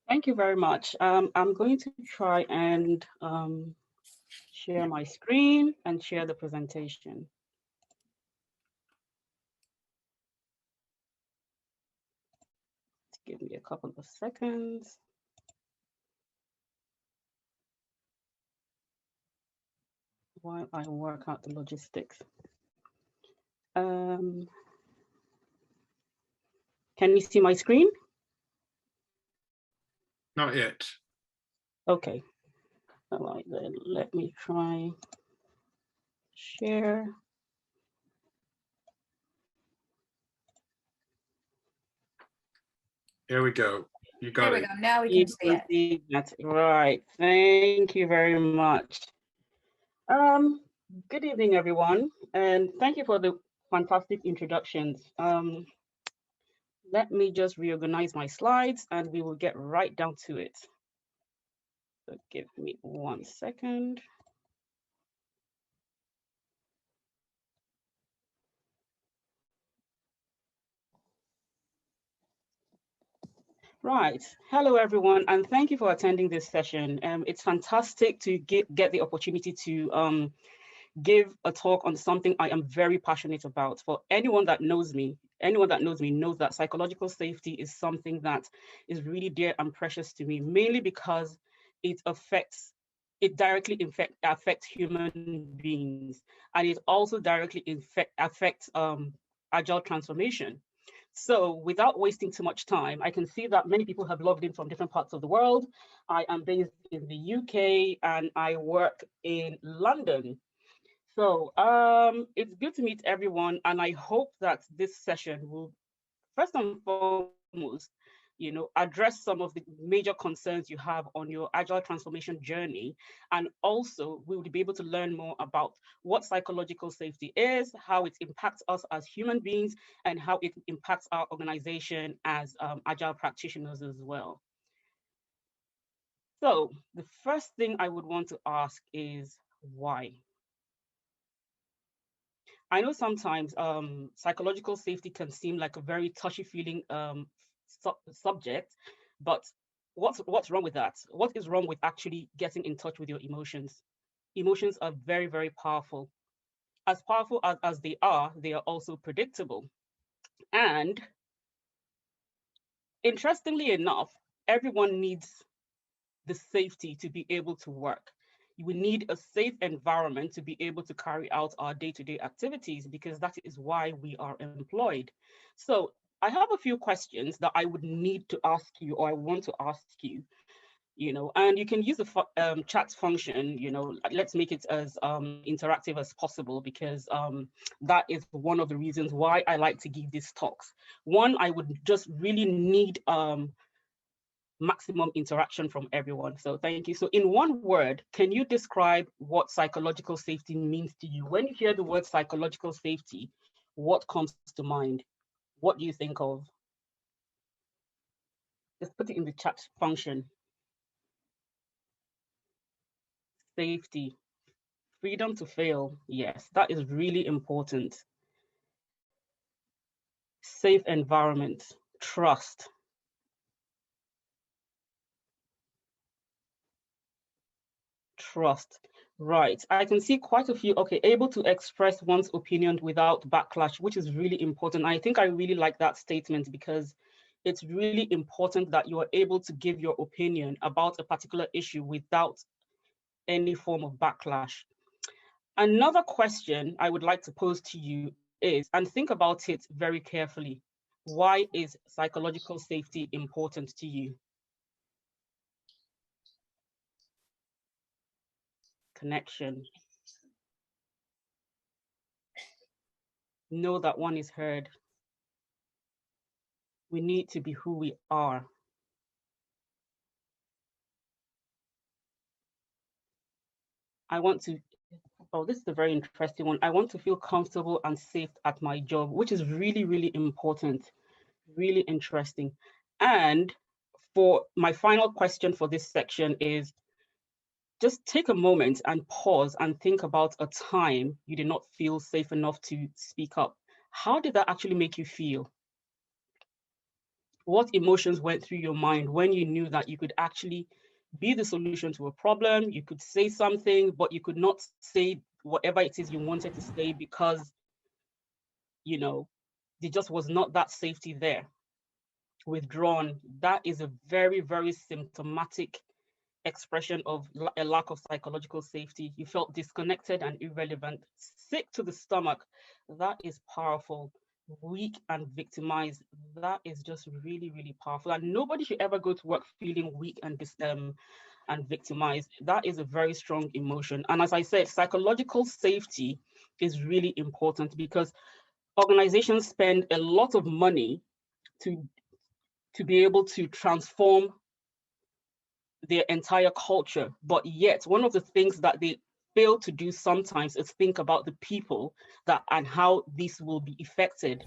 Thank you very much. I'm going to try and share my screen and share the presentation. Give me a couple of seconds. While I work out the logistics. Can you see my screen? Not yet. Okay. All right, then let me try share. Here we go. You got it. There we go. Now we can see it. That's right. Thank you very much. Good evening, everyone, and thank you for the fantastic introductions. Let me just reorganize my slides and we will get right down to it. So give me 1 second. Right. Hello, everyone, and thank you for attending this session. It's fantastic to get the opportunity to give a talk on something I am very passionate about. For anyone that knows me knows that psychological safety is something that is really dear and precious to me, mainly because it directly affects human beings, and it also directly affects agile transformation. So without wasting too much time, I can see that many people have logged in from different parts of the world. I am based in the UK and I work in London. So it's good to meet everyone, and I hope that this session will, first and foremost, address some of the major concerns you have on your agile transformation journey. And also we will be able to learn more about what psychological safety is, how it impacts us as human beings, and how it impacts our organization as agile practitioners as well. So the first thing I would want to ask is why? I know sometimes psychological safety can seem like a very touchy-feeling subject, but what's wrong with that? What is wrong with actually getting in touch with your emotions? Emotions are very, very powerful. As powerful as they are also predictable. And interestingly enough, everyone needs the safety to be able to work. We need a safe environment to be able to carry out our day-to-day activities, because that is why we are employed. So I have a few questions that I would need to ask you, or I want to ask you, and you can use the chat function, let's make it as interactive as possible, because that is one of the reasons why I like to give these talks. One, I would just really need maximum interaction from everyone. So thank you. So in one word, can you describe what psychological safety means to you? When you hear the word psychological safety, what comes to mind? What do you think of? Just put it in the chat function. Safety, freedom to fail. Yes, that is really important. Safe environment, trust. Trust. Right. I can see quite a few. Okay, able to express one's opinion without backlash, which is really important. I think I really like that statement, because it's really important that you are able to give your opinion about a particular issue without any form of backlash. Another question I would like to pose to you is, and think about it very carefully, why is psychological safety important to you? Connection. Know that one is heard. We need to be who we are. I want to, oh, this is a very interesting one. I want to feel comfortable and safe at my job, which is really, really important, really interesting. And for my final question for this section is, just take a moment and pause and think about a time you did not feel safe enough to speak up. How did that actually make you feel? What emotions went through your mind when you knew that you could actually be the solution to a problem? You could say something, but you could not say whatever it is you wanted to say because, you know, there just was not that safety there. Withdrawn, that is a very, very symptomatic expression of a lack of psychological safety. You felt disconnected and irrelevant, sick to the stomach. That is powerful. Weak and victimized. That is just really, really powerful. And nobody should ever go to work feeling weak and victimized. That is a very strong emotion. And as I said, psychological safety is really important because organizations spend a lot of money to be able to transform their entire culture. But yet, one of the things that they fail to do sometimes is think about the people that and how this will be affected.